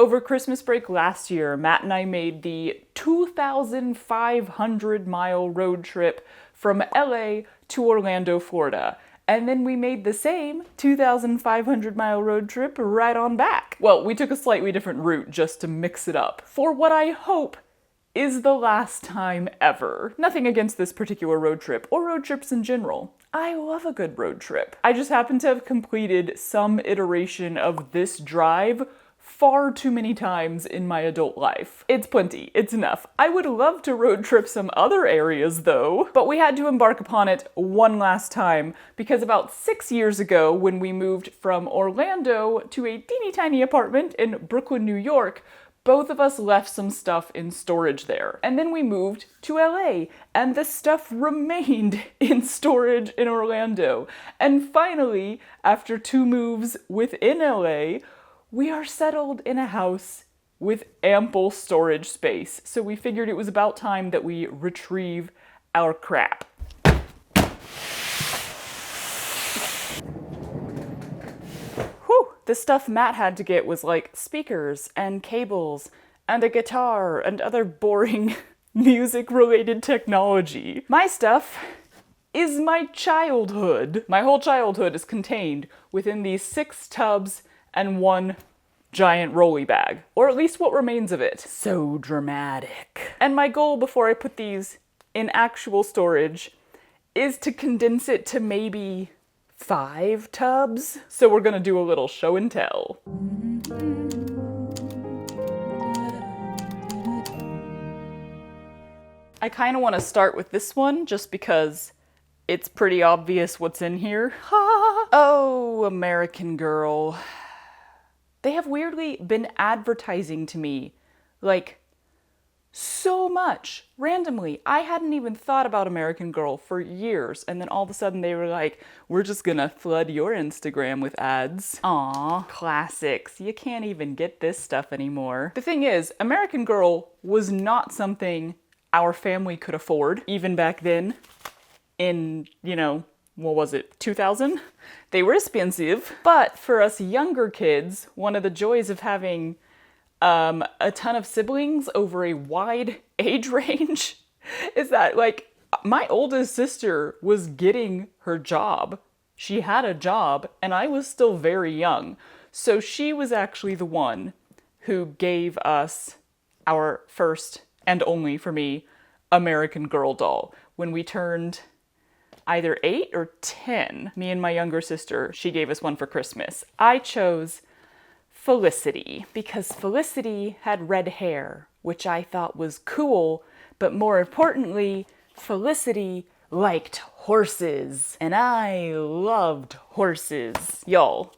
Over Christmas break last year, Matt and I made the 2,500-mile road trip from LA to Orlando, Florida. And then we made the same 2,500-mile road trip right on back. Well, we took a slightly different route just to mix it up for what I hope is the last time ever. Nothing against this particular road trip, or road trips in general. I love a good road trip. I just happen to have completed some iteration of this drive far too many times in my adult life. It's plenty, it's enough. I would love to road trip some other areas though, but we had to embark upon it one last time because about 6 years ago when we moved from Orlando to a teeny tiny apartment in Brooklyn, New York, both of us left some stuff in storage there. And then we moved to LA, and the stuff remained in storage in Orlando. And finally, after 2 moves within LA, we are settled in a house with ample storage space. So we figured it was about time that we retrieve our crap. The stuff Matt had to get was like speakers and cables and a guitar and other boring music-related technology. My stuff is my childhood. My whole childhood is contained within these 6 tubs and 1 giant rolly bag, or at least what remains of it. So dramatic. And my goal before I put these in actual storage is to condense it to maybe 5 tubs. So we're gonna do a little show and tell. I kind of want to start with this one just because it's pretty obvious what's in here. Oh, American Girl. They have weirdly been advertising to me, like, so much, randomly. I hadn't even thought about American Girl for years, and then all of a sudden they were like, we're just gonna flood your Instagram with ads. Aw, classics. You can't even get this stuff anymore. The thing is, American Girl was not something our family could afford, even back then, in, what was it, 2000? They were expensive. But for us younger kids, one of the joys of having a ton of siblings over a wide age range is that, like, my oldest sister was getting her job. She had a job, and I was still very young. So she was actually the one who gave us our first, and only for me, American Girl doll. When we turned either 8 or 10, me and my younger sister, she gave us one for Christmas. I chose Felicity, because Felicity had red hair, which I thought was cool, but more importantly, Felicity liked horses, and I loved horses. Y'all,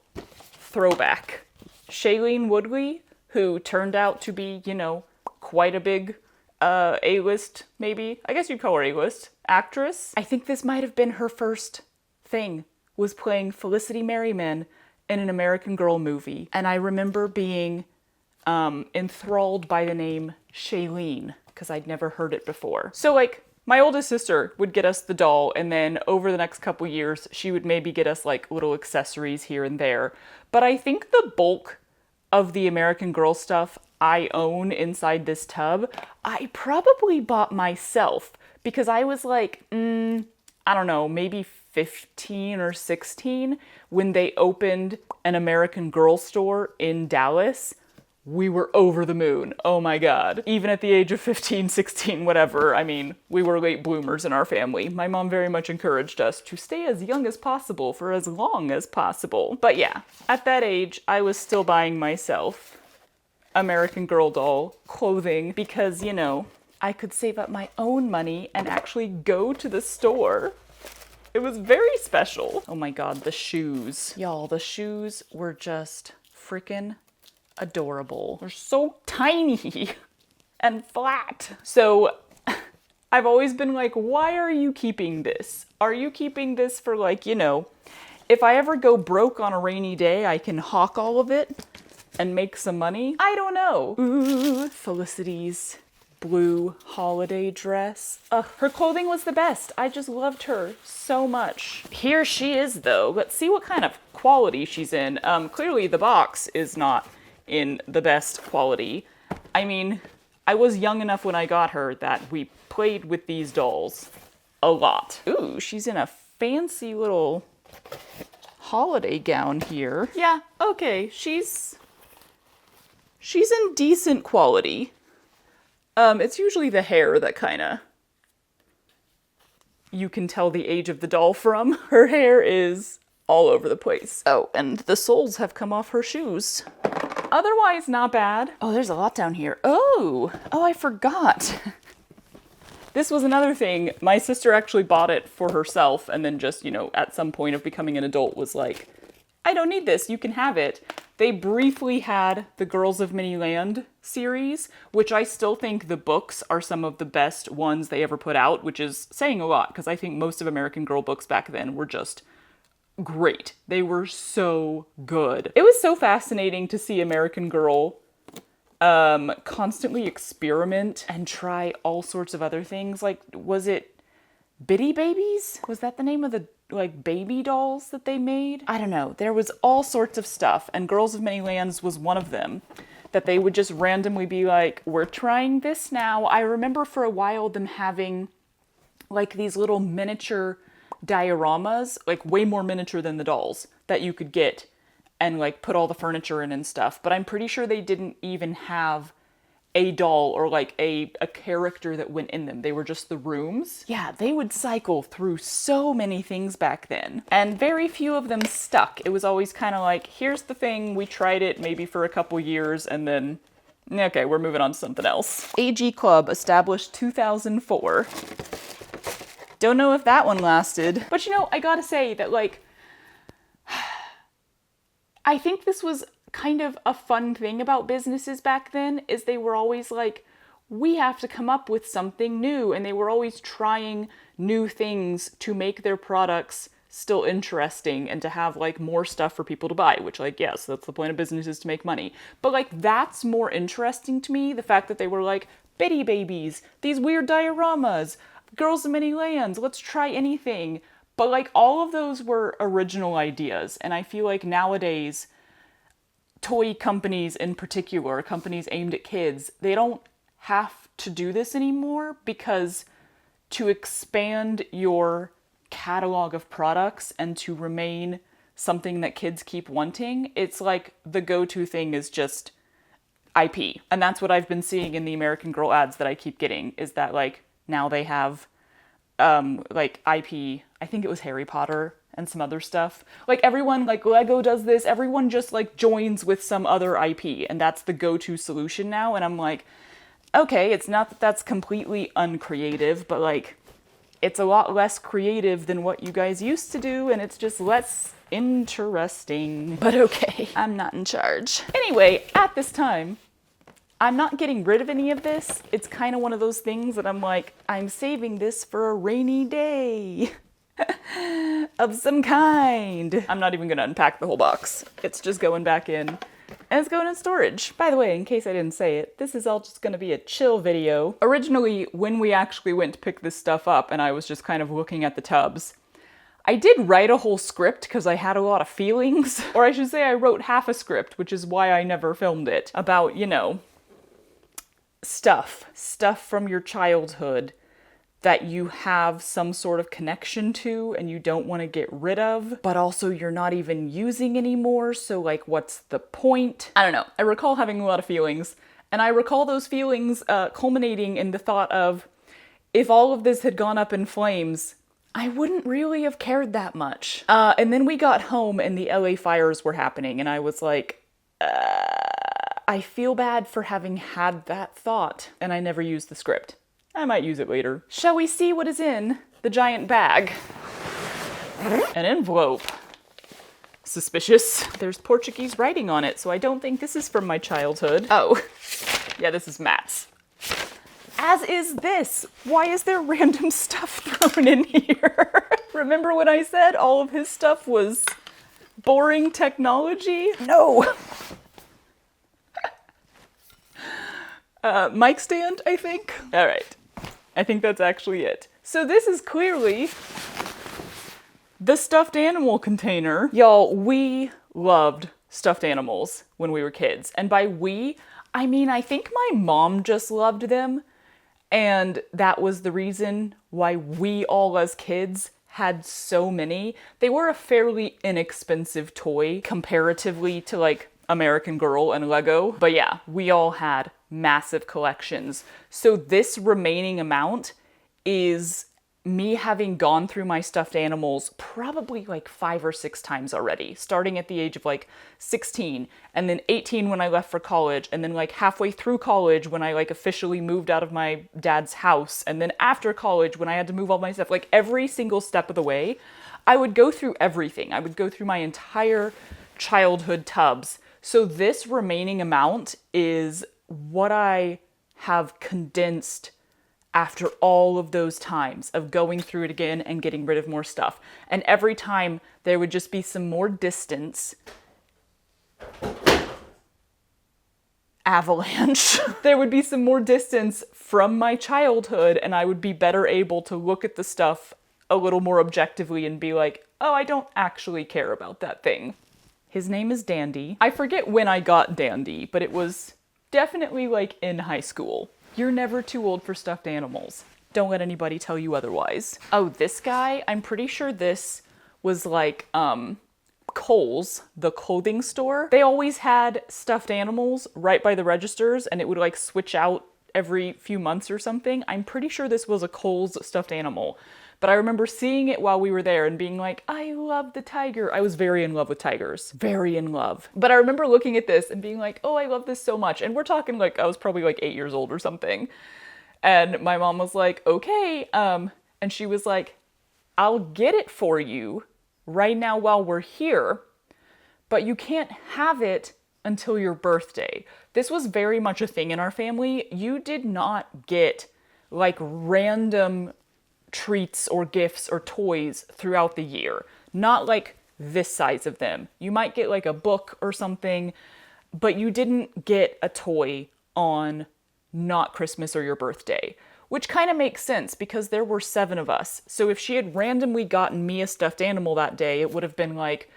throwback. Shailene Woodley, who turned out to be, quite a big A-list, maybe, I guess you'd call her A-list, actress. I think this might have been her first thing, was playing Felicity Merriman in an American Girl movie. And I remember being enthralled by the name Shailene, because I'd never heard it before. So, like, my oldest sister would get us the doll, and then over the next couple years, she would maybe get us, like, little accessories here and there. But I think the bulk of the American Girl stuff I own inside this tub, I probably bought myself, because I was like, I don't know, maybe 15 or 16 when they opened an American Girl store in Dallas. We were over the moon. Oh my God. Even at the age of 15, 16, whatever. I mean, we were late bloomers in our family. My mom very much encouraged us to stay as young as possible for as long as possible. But yeah, at that age, I was still buying myself American Girl doll clothing because, I could save up my own money and actually go to the store. It was very special. Oh my God, the shoes. Y'all, the shoes were just freaking adorable. They're so tiny and flat. So I've always been like, why are you keeping this? Are you keeping this for, like, if I ever go broke on a rainy day, I can hawk all of it and make some money? I don't know. Ooh, Felicity's blue holiday dress. Her clothing was the best. I just loved her so much. Here she is though. Let's see what kind of quality she's in. Clearly the box is not in the best quality. I mean, I was young enough when I got her that we played with these dolls a lot. Ooh, she's in a fancy little holiday gown here. Yeah, okay, she's in decent quality. It's usually the hair that kinda you can tell the age of the doll from. Her hair is all over the place. Oh, and the soles have come off her shoes. Otherwise, not bad. Oh, there's a lot down here. Oh, I forgot. This was another thing. My sister actually bought it for herself and then just, you know, at some point of becoming an adult was like, I don't need this, you can have it. They briefly had the Girls of Miniland series, which I still think the books are some of the best ones they ever put out, which is saying a lot because I think most of American Girl books back then were just great. They were so good. It was so fascinating to see American Girl constantly experiment and try all sorts of other things. Like, was it Bitty Babies? Was that the name of the, like, baby dolls that they made? I don't know. There was all sorts of stuff, and Girls of Many Lands was one of them, that they would just randomly be like, we're trying this now. I remember for a while them having, like, these little miniature dioramas, like, way more miniature than the dolls, that you could get and, like, put all the furniture in and stuff. But I'm pretty sure they didn't even have a doll or like a character that went in them. They were just the rooms. Yeah, they would cycle through so many things back then. And very few of them stuck. It was always kind of like, here's the thing, we tried it maybe for a couple years and then, okay, we're moving on to something else. AG Club, established 2004. Don't know if that one lasted. But you know, I gotta say that, like, I think this was kind of a fun thing about businesses back then, is they were always like, we have to come up with something new, and they were always trying new things to make their products still interesting and to have, like, more stuff for people to buy, which, like, yes, that's the point of business, is to make money. But, like, that's more interesting to me, the fact that they were like, Bitty Babies, these weird dioramas, Girls of Many Lands, let's try anything. But, like, all of those were original ideas, and I feel like nowadays toy companies in particular, companies aimed at kids, they don't have to do this anymore, because to expand your catalog of products and to remain something that kids keep wanting, it's like the go-to thing is just IP. And that's what I've been seeing in the American Girl ads that I keep getting, is that, like, now they have like IP, I think it was Harry Potter and some other stuff. Like, everyone, like, Lego does this, everyone just, like, joins with some other IP, and that's the go-to solution now, and I'm like, okay, it's not that that's completely uncreative, but, like, it's a lot less creative than what you guys used to do, and it's just less interesting. But okay, I'm not in charge. Anyway, at this time, I'm not getting rid of any of this. It's kind of one of those things that I'm like, I'm saving this for a rainy day of some kind. I'm not even gonna unpack the whole box. It's just going back in, and it's going in storage. By the way, in case I didn't say it, this is all just gonna be a chill video. Originally, when we actually went to pick this stuff up and I was just kind of looking at the tubs, I did write a whole script because I had a lot of feelings. Or I should say I wrote half a script, which is why I never filmed it. About, you know, stuff from your childhood that you have some sort of connection to and you don't want to get rid of, but also you're not even using anymore, so, like, what's the point? I don't know. I recall having a lot of feelings, and I recall those feelings culminating in the thought of, if all of this had gone up in flames, I wouldn't really have cared that much. And then we got home and the LA fires were happening, and I was like, I feel bad for having had that thought, and I never used the script. I might use it later. Shall we see what is in the giant bag? An envelope. Suspicious. There's Portuguese writing on it, so I don't think this is from my childhood. Oh, yeah, this is Matt's. As is this. Why is there random stuff thrown in here? Remember when I said all of his stuff was boring technology? No. Mic stand, I think. All right. I think that's actually it. So this is clearly the stuffed animal container. Y'all, we loved stuffed animals when we were kids. And by we, I mean, I think my mom just loved them. And that was the reason why we all as kids had so many. They were a fairly inexpensive toy comparatively to like American Girl and Lego. But yeah, we all had massive collections. So this remaining amount is me having gone through my stuffed animals probably like 5 or 6 times already, starting at the age of like 16, and then 18 when I left for college, and then like halfway through college when I like officially moved out of my dad's house, and then after college when I had to move all my stuff. Like every single step of the way, I would go through everything. I would go through my entire childhood tubs. So this remaining amount is what I have condensed after all of those times of going through it again and getting rid of more stuff. And every time there would just be some more distance. Avalanche. There would be some more distance from my childhood, and I would be better able to look at the stuff a little more objectively and be like, oh, I don't actually care about that thing. His name is Dandy. I forget when I got Dandy, but it was definitely like in high school. You're never too old for stuffed animals. Don't let anybody tell you otherwise. Oh, this guy, I'm pretty sure this was like Kohl's, the clothing store. They always had stuffed animals right by the registers, and it would like switch out every few months or something. I'm pretty sure this was a Kohl's stuffed animal. But I remember seeing it while we were there and being like, I love the tiger. I was very in love with tigers. Very in love. But I remember looking at this and being like, oh, I love this so much. And we're talking like, I was probably like 8 years old or something. And my mom was like, okay. And she was like, I'll get it for you right now while we're here, but you can't have it until your birthday. This was very much a thing in our family. You did not get like random treats or gifts or toys throughout the year. Not like this size of them. You might get like a book or something, but you didn't get a toy on not Christmas or your birthday, which kind of makes sense because there were 7 of us. So if she had randomly gotten me a stuffed animal that day, it would have been like,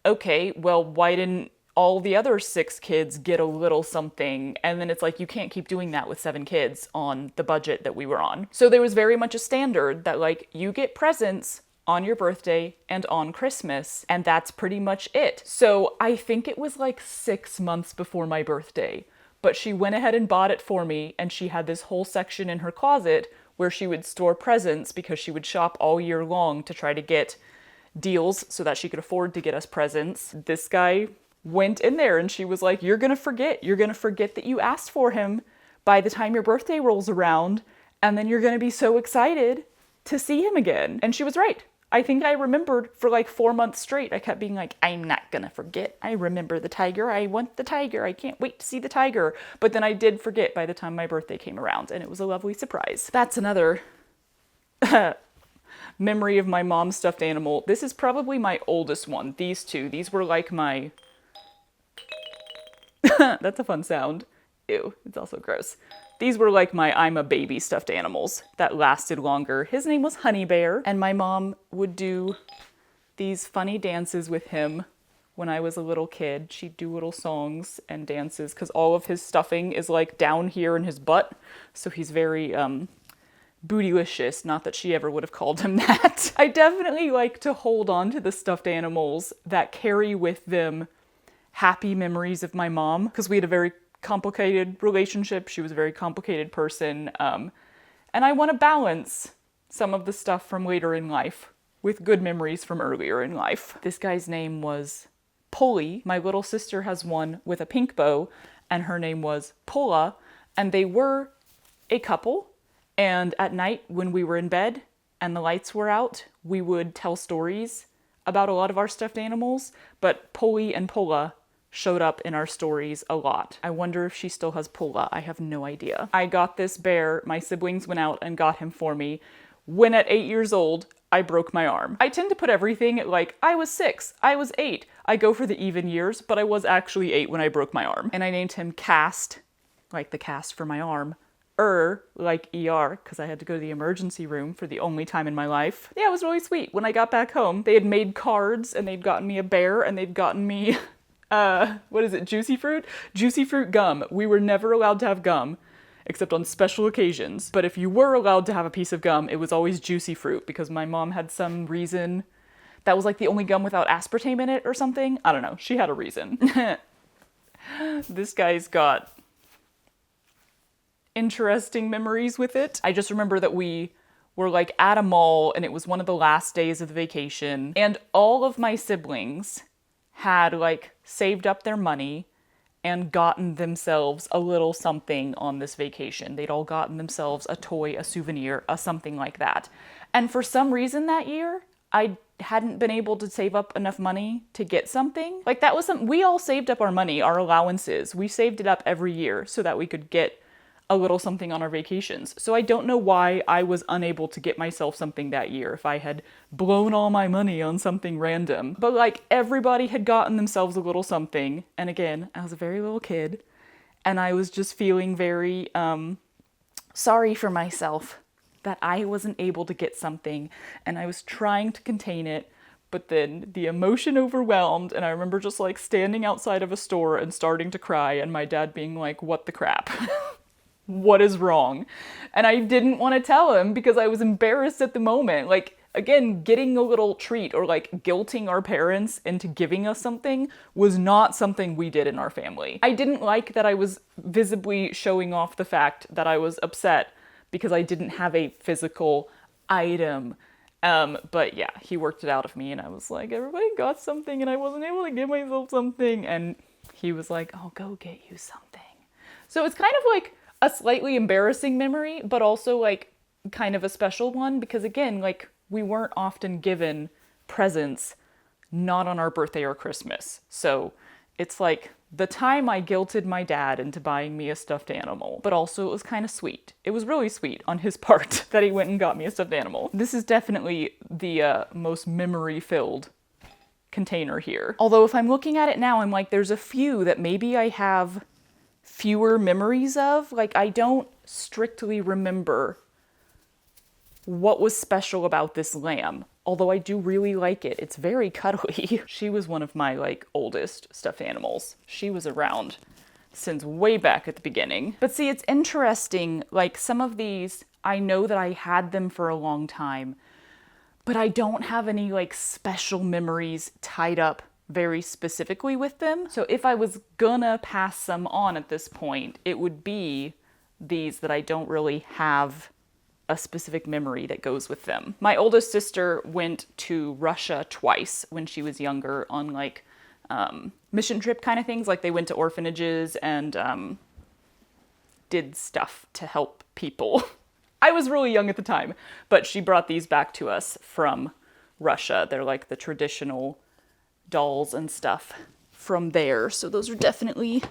okay, well, why didn't all the other 6 kids get a little something? And then it's like, you can't keep doing that with 7 kids on the budget that we were on. So there was very much a standard that like, you get presents on your birthday and on Christmas, and that's pretty much it. So I think it was like 6 months before my birthday, but she went ahead and bought it for me, and she had this whole section in her closet where she would store presents because she would shop all year long to try to get deals so that she could afford to get us presents. This guy went in there and she was like, you're gonna forget that you asked for him by the time your birthday rolls around, and then you're gonna be so excited to see him again. And she was right. I think I remembered for like 4 months straight. I kept being like, I'm not gonna forget. I remember the tiger. I want the tiger. I can't wait to see the tiger. But then I did forget by the time my birthday came around, and it was a lovely surprise. That's another memory of my mom's stuffed animal. This is probably my oldest one. These two. These were like my... That's a fun sound. Ew, it's also gross. These were like my I'm a baby stuffed animals that lasted longer. His name was Honey Bear, and my mom would do these funny dances with him when I was a little kid. She'd do little songs and dances because all of his stuffing is like down here in his butt. So he's very bootylicious. Not that she ever would have called him that. I definitely like to hold on to the stuffed animals that carry with them happy memories of my mom, because we had a very complicated relationship. She was a very complicated person. And I want to balance some of the stuff from later in life with good memories from earlier in life. This guy's name was Polly. My little sister has one with a pink bow, and her name was Pola, and they were a couple. And at night when we were in bed and the lights were out, we would tell stories about a lot of our stuffed animals, but Polly and Pola showed up in our stories a lot. I wonder if she still has Pola. I have no idea. I got this bear. My siblings went out and got him for me. When at 8 years old, I broke my arm. I tend to put everything at like, I was 6, I was 8. I go for the even years, but I was actually 8 when I broke my arm. And I named him Cast, like the cast for my arm. Like ER, because I had to go to the emergency room for the only time in my life. Yeah, it was really sweet. When I got back home, they had made cards, and they'd gotten me a bear, and they'd gotten me what is it, Juicy Fruit? Juicy Fruit gum. We were never allowed to have gum, except on special occasions. But if you were allowed to have a piece of gum, it was always Juicy Fruit, because my mom had some reason that was like the only gum without aspartame in it or something. I don't know. She had a reason. This guy's got interesting memories with it. I just remember that we were like at a mall and it was one of the last days of the vacation, and all of my siblings had like saved up their money and gotten themselves a little something on this vacation. They'd all gotten themselves a toy, a souvenir, a something like that. And for some reason that year, I hadn't been able to save up enough money to get something. Like that was we all saved up our money, our allowances. We saved it up every year so that we could get a little something on our vacations. So I don't know why I was unable to get myself something that year if I had blown all my money on something random. But like everybody had gotten themselves a little something. And again, I was a very little kid and I was just feeling very sorry for myself that I wasn't able to get something, and I was trying to contain it, but then the emotion overwhelmed, and I remember just like standing outside of a store and starting to cry, and my dad being like, "What the crap?" What is wrong? And I didn't want to tell him because I was embarrassed at the moment. Like, again, getting a little treat or like guilting our parents into giving us something was not something we did in our family. I didn't like that I was visibly showing off the fact that I was upset because I didn't have a physical item. But yeah, he worked it out of me and I was like, everybody got something and I wasn't able to give myself something. And he was like, "I'll go get you something." So it's kind of like a slightly embarrassing memory, but also like kind of a special one because again, like we weren't often given presents not on our birthday or Christmas. So it's like the time I guilted my dad into buying me a stuffed animal, but also it was kind of sweet. It was really sweet on his part that he went and got me a stuffed animal. This is definitely the most memory-filled container here. Although if I'm looking at it now, I'm like, there's a few that maybe I have fewer memories of. Like, I don't strictly remember what was special about this lamb. Although I do really like it. It's very cuddly. She was one of my like oldest stuffed animals. She was around since way back at the beginning. But see, it's interesting, like some of these, I know that I had them for a long time, but I don't have any like special memories tied up very specifically with them. So if I was gonna pass some on at this point, it would be these that I don't really have a specific memory that goes with them. My oldest sister went to Russia twice when she was younger on like mission trip kind of things. Like they went to orphanages and did stuff to help people. I was really young at the time, but she brought these back to us from Russia. They're like the traditional dolls and stuff from there. So those are definitely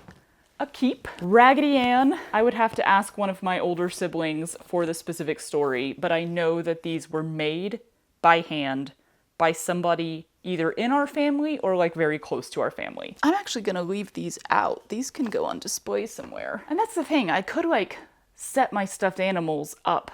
a keep. Raggedy Ann, I would have to ask one of my older siblings for the specific story, but I know that these were made by hand by somebody either in our family or like very close to our family. I'm actually gonna leave these out. These can go on display somewhere. And that's the thing, I could like set my stuffed animals up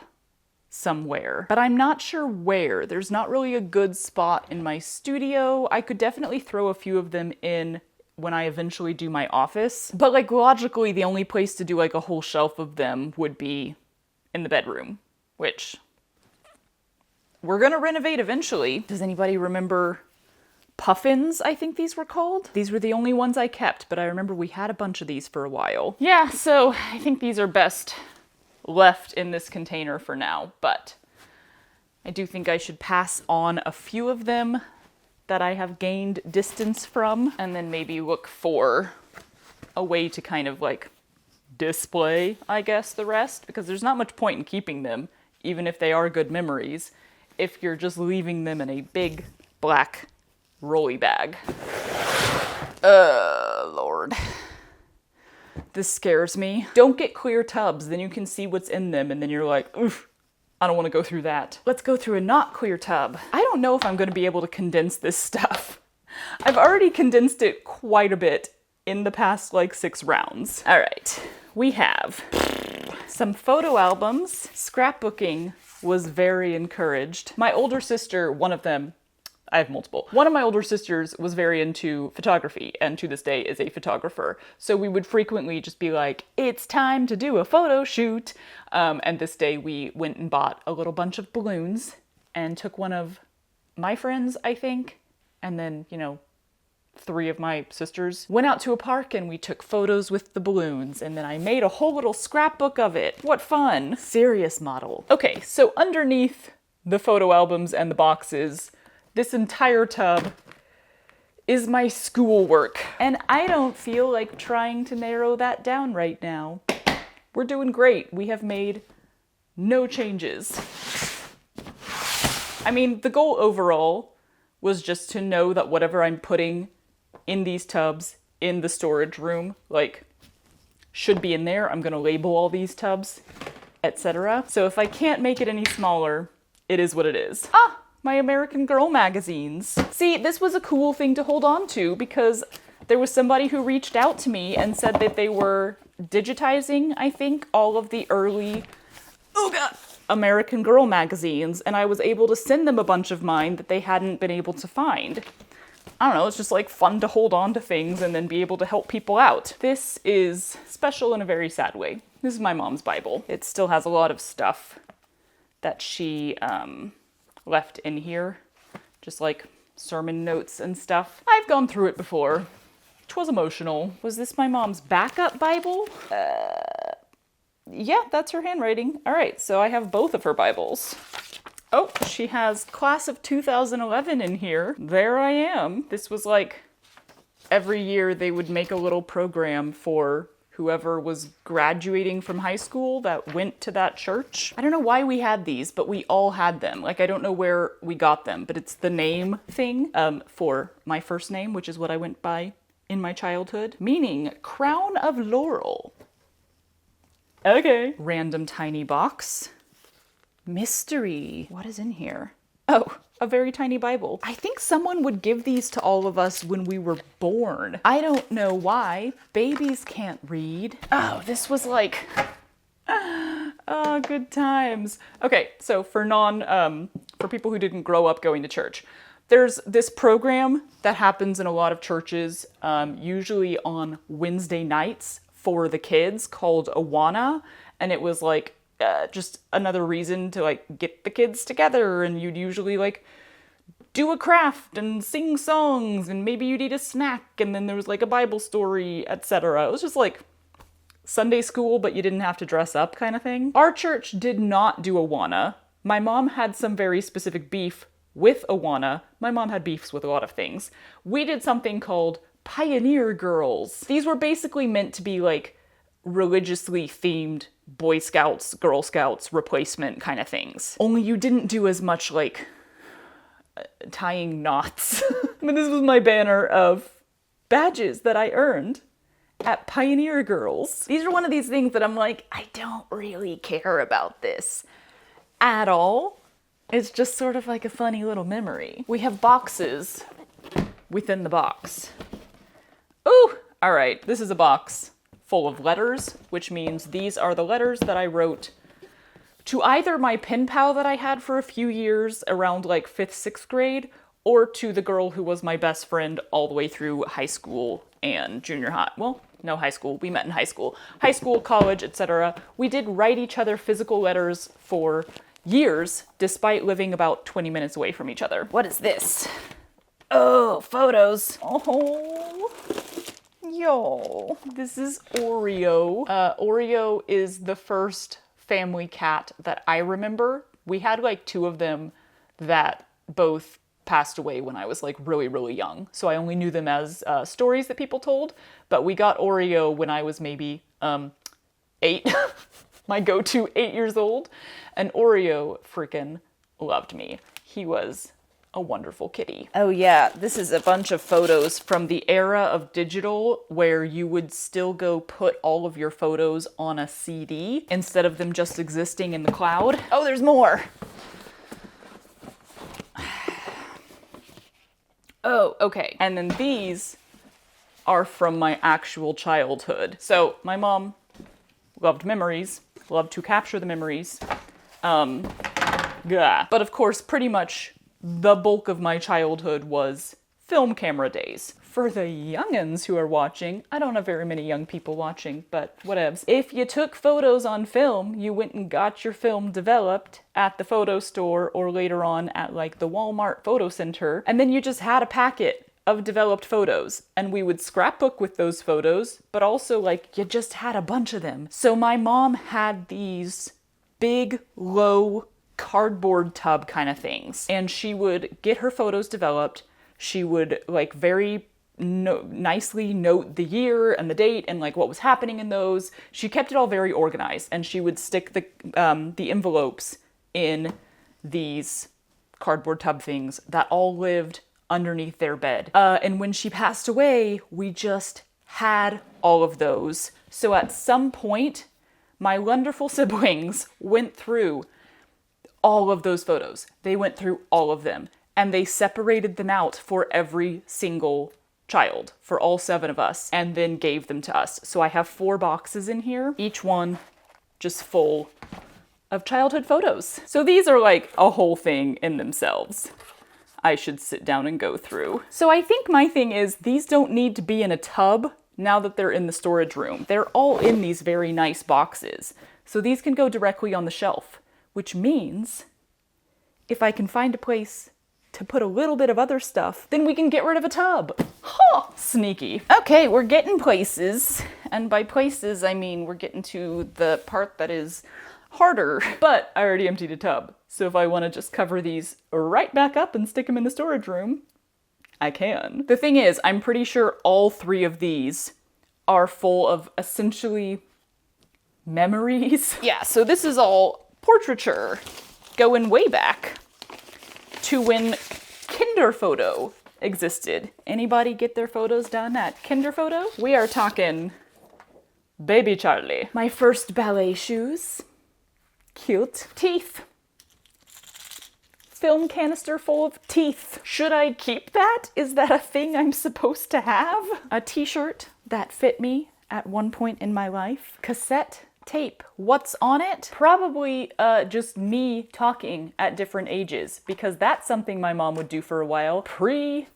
somewhere, but I'm not sure where. There's not really a good spot in my studio. I could definitely throw a few of them in when I eventually do my office. But like logically, the only place to do like a whole shelf of them would be in the bedroom, which we're gonna renovate eventually. Does anybody remember puffins, I think these were called? These were the only ones I kept, but I remember we had a bunch of these for a while. Yeah, so I think these are best left in this container for now, but I do think I should pass on a few of them that I have gained distance from, and then maybe look for a way to kind of like display, I guess, the rest, because there's not much point in keeping them, even if they are good memories, if you're just leaving them in a big black rolly bag. Lord. This scares me. Don't get clear tubs, then you can see what's in them, and then you're like, oof, I don't want to go through that. Let's go through a not clear tub. I don't know if I'm going to be able to condense this stuff. I've already condensed it quite a bit in the past like 6 rounds. All right, we have some photo albums. Scrapbooking was very encouraged. My older sister, one of them, I have multiple. One of my older sisters was very into photography and to this day is a photographer. So we would frequently just be like, it's time to do a photo shoot. And this day we went and bought a little bunch of balloons and took one of my friends, I think, and then, you know, 3 of my sisters went out to a park and we took photos with the balloons, and then I made a whole little scrapbook of it. What fun. Serious model. Okay, so underneath the photo albums and the boxes, this entire tub is my schoolwork. And I don't feel like trying to narrow that down right now. We're doing great. We have made no changes. I mean, the goal overall was just to know that whatever I'm putting in these tubs in the storage room, like, should be in there. I'm gonna label all these tubs, etc. So if I can't make it any smaller, it is what it is. Ah, my American Girl magazines. See, this was a cool thing to hold on to because there was somebody who reached out to me and said that they were digitizing, I think, all of the early, oh god, American Girl magazines, and I was able to send them a bunch of mine that they hadn't been able to find. I don't know, it's just like fun to hold on to things and then be able to help people out. This is special in a very sad way. This is my mom's Bible. It still has a lot of stuff that she left in here, just like sermon notes and stuff. I've gone through it before. 'Twas emotional. Was this my mom's backup Bible? Yeah, that's her handwriting. All right, so I have both of her Bibles. Oh, she has class of 2011 in here. There I am. This was like every year they would make a little program for whoever was graduating from high school that went to that church. I don't know why we had these, but we all had them. Like, I don't know where we got them, but it's the name thing for my first name, which is what I went by in my childhood, meaning crown of laurel. Okay. Random tiny box. Mystery. What is in here? Oh, a very tiny Bible. I think someone would give these to all of us when we were born. I don't know why. Babies can't read. Oh, this was like, oh, good times. Okay, so for people who didn't grow up going to church, there's this program that happens in a lot of churches, usually on Wednesday nights for the kids, called Awana, and it was like just another reason to like get the kids together, and you'd usually like do a craft and sing songs, and maybe you'd eat a snack, and then there was like a Bible story, etc. It was just like Sunday school, but you didn't have to dress up kind of thing. Our church did not do Awana. My mom had some very specific beef with Awana. My mom had beefs with a lot of things. We did something called Pioneer Girls. These were basically meant to be like religiously themed Boy Scouts, Girl Scouts replacement kind of things. Only you didn't do as much like tying knots. I mean, this was my banner of badges that I earned at Pioneer Girls. These are one of these things that I'm like, I don't really care about this at all. It's just sort of like a funny little memory. We have boxes within the box. Ooh, all right, this is a box full of letters, which means these are the letters that I wrote to either my pen pal that I had for a few years around like 5th, 6th grade, or to the girl who was my best friend all the way through high school and junior high. Well, no high school, we met in high school. High school, college, etc. We did write each other physical letters for years, despite living about 20 minutes away from each other. What is this? Oh, photos. Oh, yo. This is Oreo. Oreo is the first family cat that I remember. We had like 2 of them that both passed away when I was like really, really young. So I only knew them as stories that people told, but we got Oreo when I was maybe 8. My go-to 8 years old. And Oreo freaking loved me. He was a wonderful kitty. Oh yeah, this is a bunch of photos from the era of digital where you would still go put all of your photos on a CD instead of them just existing in the cloud. Oh, there's more. Oh, okay. And then these are from my actual childhood. So my mom loved memories, loved to capture the memories. But of course, pretty much the bulk of my childhood was film camera days. For the youngins who are watching, I don't have very many young people watching, but whatevs. If you took photos on film, you went and got your film developed at the photo store or later on at like the Walmart photo center, and then you just had a packet of developed photos, and we would scrapbook with those photos, but also like you just had a bunch of them. So my mom had these big, low cardboard tub kind of things, and she would get her photos developed. She would like very nicely note the year and the date and like what was happening in those. She kept it all very organized, and she would stick the envelopes in these cardboard tub things that all lived underneath their bed. And when she passed away, we just had all of those. So at some point, my wonderful siblings went through all of those photos. They went through all of them, and they separated them out for every single child, for all 7 of us, and then gave them to us. So I have 4 boxes in here, each one just full of childhood photos. So these are like a whole thing in themselves. I should sit down and go through. So I think my thing is these don't need to be in a tub now that they're in the storage room. They're all in these very nice boxes. So these can go directly on the shelf, which means if I can find a place to put a little bit of other stuff, then we can get rid of a tub. Huh, sneaky. Okay, we're getting places. And by places, I mean we're getting to the part that is harder. But I already emptied a tub. So if I want to just cover these right back up and stick them in the storage room, I can. The thing is, I'm pretty sure all 3 of these are full of essentially memories. Yeah, so this is all portraiture going way back to when Kinderphoto existed. Anybody get their photos done at Kinderphoto? We are talking Baby Charlie. My first ballet shoes. Cute. Teeth. Film canister full of teeth. Should I keep that? Is that a thing I'm supposed to have? A t-shirt that fit me at one point in my life. Cassette tape. What's on it? Probably just me talking at different ages, because that's something my mom would do for a while. Pre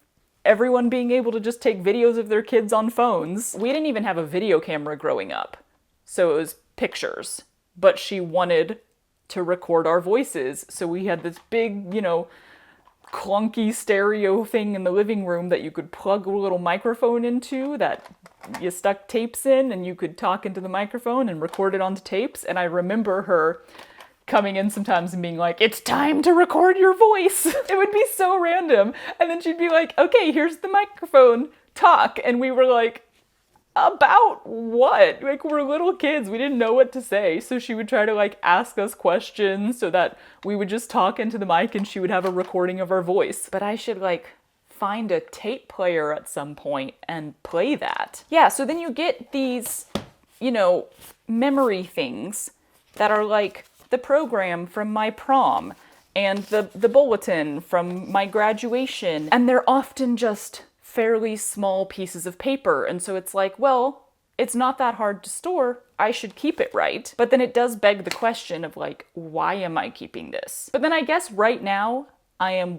everyone being able to just take videos of their kids on phones. We didn't even have a video camera growing up, so it was pictures. But she wanted to record our voices, so we had this big, clunky stereo thing in the living room that you could plug a little microphone into that you stuck tapes in, and you could talk into the microphone and record it onto tapes. And I remember her coming in sometimes and being like, "It's time to record your voice." It would be so random. And then she'd be like, "Okay, here's the microphone, talk." And we were like, about what? Like, we're little kids, we didn't know what to say. So she would try to like ask us questions so that we would just talk into the mic and she would have a recording of our voice. But I should like find a tape player at some point and play that. Yeah, so then you get these, memory things that are like the program from my prom and the bulletin from my graduation. And they're often just fairly small pieces of paper. And so it's like, well, it's not that hard to store. I should keep it, right? But then it does beg the question of like, why am I keeping this? But then I guess right now I am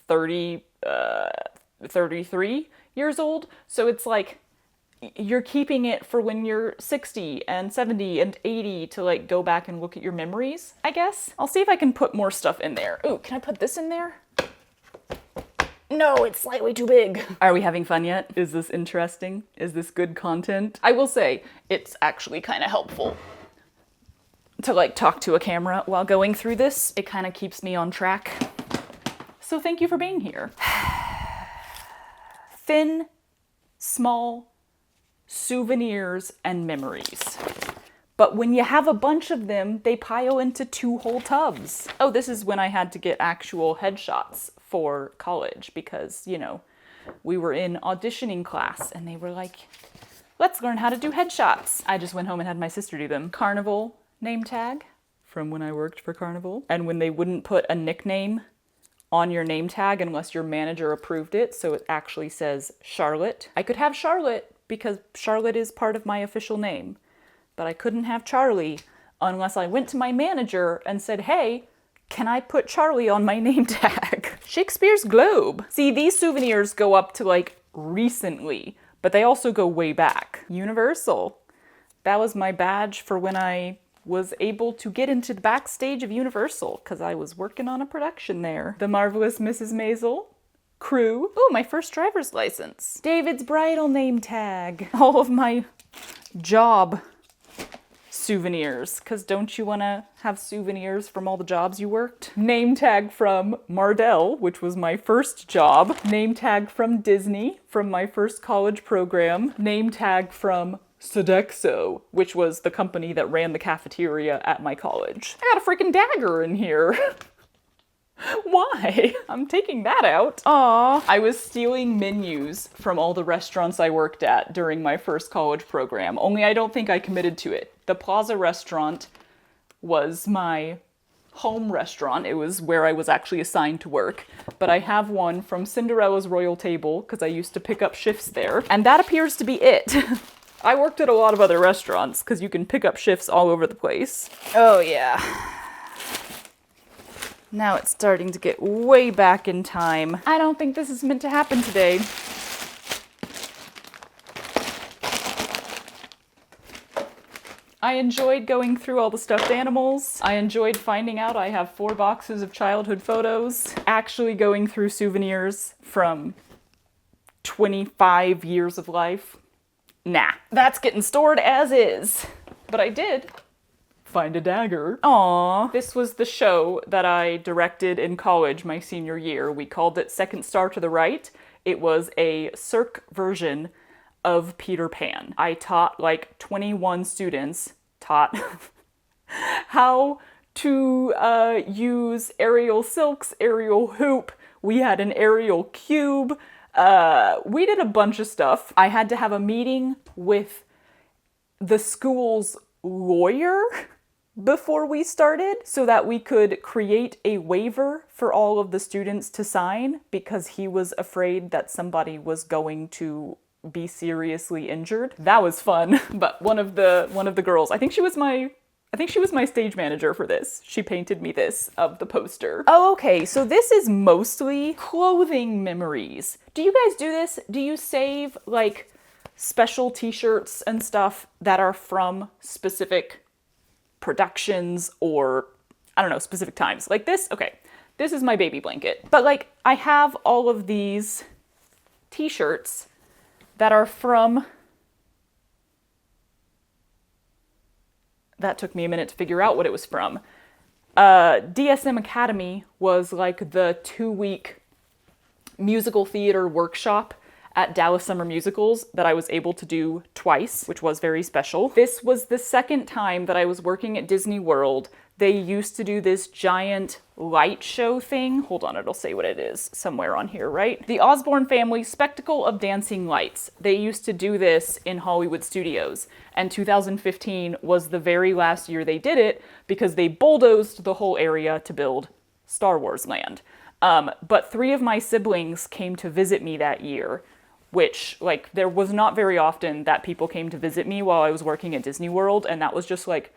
33 years old. So it's like, you're keeping it for when you're 60 and 70 and 80 to like go back and look at your memories, I guess. I'll see if I can put more stuff in there. Ooh, can I put this in there? No, it's slightly too big. Are we having fun yet? Is this interesting? Is this good content? I will say, it's actually kind of helpful to like talk to a camera while going through this. It kind of keeps me on track. So thank you for being here. Thin, small souvenirs and memories. But when you have a bunch of them, they pile into 2 whole tubs. Oh, this is when I had to get actual headshots for college because, we were in auditioning class and they were like, let's learn how to do headshots. I just went home and had my sister do them. Carnival name tag from when I worked for Carnival. And when they wouldn't put a nickname on your name tag unless your manager approved it, so it actually says Charlotte. I could have Charlotte because Charlotte is part of my official name, but I couldn't have Charlie unless I went to my manager and said, "Hey, can I put Charlie on my name tag?" Shakespeare's Globe. See, these souvenirs go up to like recently, but they also go way back. Universal. That was my badge for when I was able to get into the backstage of Universal because I was working on a production there. The Marvelous Mrs. Maisel. Crew. Oh, my first driver's license. David's bridal name tag. All of my job souvenirs, because don't you want to have souvenirs from all the jobs you worked? Name tag from Mardell, which was my first job. Name tag from Disney, from my first college program. Name tag from Sodexo, which was the company that ran the cafeteria at my college. I got a freaking dagger in here. Why? I'm taking that out. Aw. I was stealing menus from all the restaurants I worked at during my first college program, only I don't think I committed to it. The Plaza restaurant was my home restaurant. It was where I was actually assigned to work, but I have one from Cinderella's Royal Table because I used to pick up shifts there, and that appears to be it. I worked at a lot of other restaurants because you can pick up shifts all over the place. Oh yeah. Now it's starting to get way back in time. I don't think this is meant to happen today. I enjoyed going through all the stuffed animals. I enjoyed finding out I have 4 boxes of childhood photos. Actually going through souvenirs from 25 years of life. Nah, that's getting stored as is. But I did find a dagger. Aww. This was the show that I directed in college my senior year. We called it Second Star to the Right. It was a Cirque version of Peter Pan. I taught like 21 students, how to use aerial silks, aerial hoop. We had an aerial cube. We did a bunch of stuff. I had to have a meeting with the school's lawyer before we started so that we could create a waiver for all of the students to sign because he was afraid that somebody was going to be seriously injured. That was fun. But one of the girls, I think she was my stage manager for this. She painted me this of the poster. Oh, okay, so this is mostly clothing memories. Do you guys do this? Do you save like special t-shirts and stuff that are from specific productions or, I don't know, specific times? Like this, okay, this is my baby blanket. But like, I have all of these t-shirts that are from, that took me a minute to figure out what it was from. DSM Academy was like the 2-week musical theater workshop at Dallas Summer Musicals that I was able to do twice, which was very special. This was the second time that I was working at Disney World. They used to do this giant light show thing. Hold on, it'll say what it is somewhere on here, right? The Osborne Family Spectacle of Dancing Lights. They used to do this in Hollywood Studios, and 2015 was the very last year they did it because they bulldozed the whole area to build Star Wars Land. But 3 of my siblings came to visit me that year, which, like, there was not very often that people came to visit me while I was working at Disney World, and that was just like,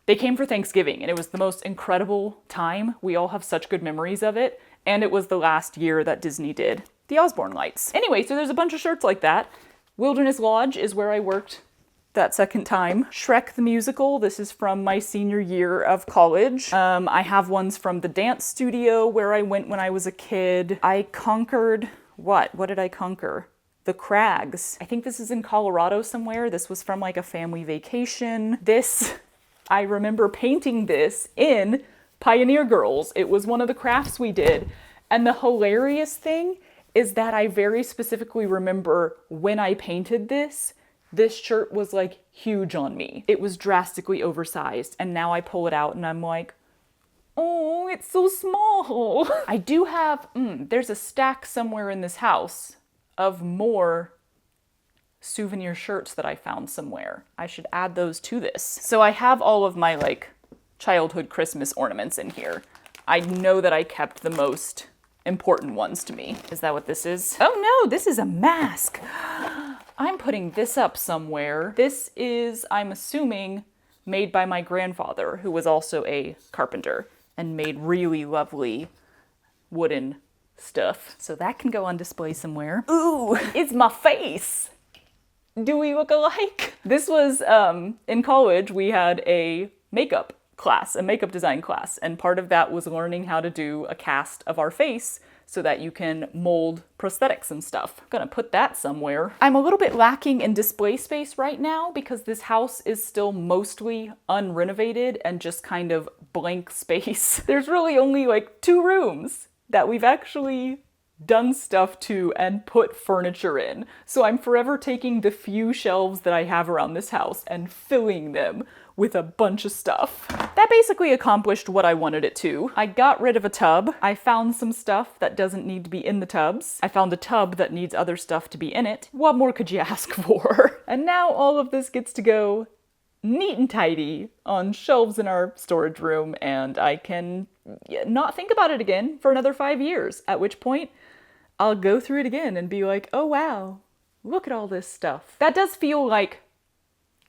they came for Thanksgiving, and it was the most incredible time. We all have such good memories of it, and it was the last year that Disney did the Osborne lights. Anyway, so there's a bunch of shirts like that. Wilderness Lodge is where I worked that second time. Shrek the Musical, this is from my senior year of college. I have ones from the dance studio where I went when I was a kid. I conquered, what did I conquer? The Crags. I think this is in Colorado somewhere. This was from like a family vacation. This, I remember painting this in Pioneer Girls. It was one of the crafts we did. And the hilarious thing is that I very specifically remember when I painted this shirt was like huge on me. It was drastically oversized. And now I pull it out and I'm like, oh, it's so small. I do have, there's a stack somewhere in this house of more souvenir shirts that I found somewhere. I should add those to this. So I have all of my like childhood Christmas ornaments in here. I know that I kept the most important ones to me. Is that what this is? Oh no, this is a mask. I'm putting this up somewhere. This is, I'm assuming, made by my grandfather, who was also a carpenter and made really lovely wooden stuff. So that can go on display somewhere. Ooh, it's my face. Do we look alike? This was, in college, we had a makeup class, a makeup design class, and part of that was learning how to do a cast of our face so that you can mold prosthetics and stuff. I'm gonna put that somewhere. I'm a little bit lacking in display space right now because this house is still mostly unrenovated and just kind of blank space. There's really only like 2 rooms that we've actually done stuff to and put furniture in. So I'm forever taking the few shelves that I have around this house and filling them with a bunch of stuff. That basically accomplished what I wanted it to. I got rid of a tub. I found some stuff that doesn't need to be in the tubs. I found a tub that needs other stuff to be in it. What more could you ask for? And now all of this gets to go neat and tidy on shelves in our storage room, and I can not think about it again for another 5 years, at which point I'll go through it again and be like, oh wow, look at all this stuff. That does feel like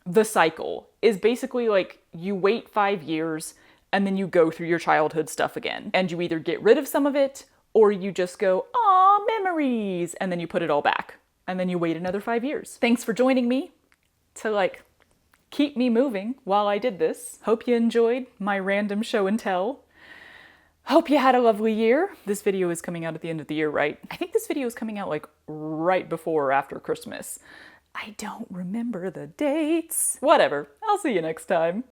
the cycle is basically like you wait 5 years and then you go through your childhood stuff again. And you either get rid of some of it or you just go, aw, memories, and then you put it all back. And then you wait another 5 years. Thanks for joining me to like keep me moving while I did this. Hope you enjoyed my random show and tell. Hope you had a lovely year. This video is coming out at the end of the year, right? I think this video is coming out like right before or after Christmas. I don't remember the dates. Whatever. I'll see you next time.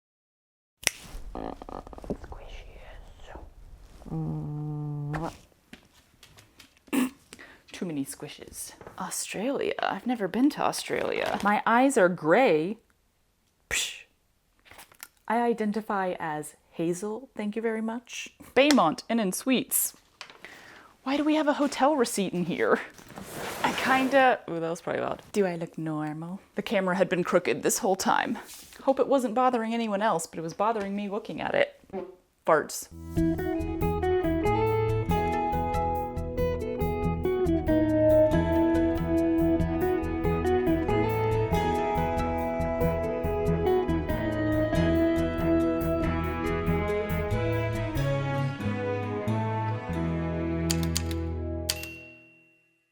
Too many squishes. Australia. I've never been to Australia. My eyes are gray. Psh. I identify as Hazel, thank you very much. Baymont Inn and Suites. Why do we have a hotel receipt in here? I kinda... Ooh, that was probably loud. Do I look normal? The camera had been crooked this whole time. Hope it wasn't bothering anyone else, but it was bothering me looking at it. Farts.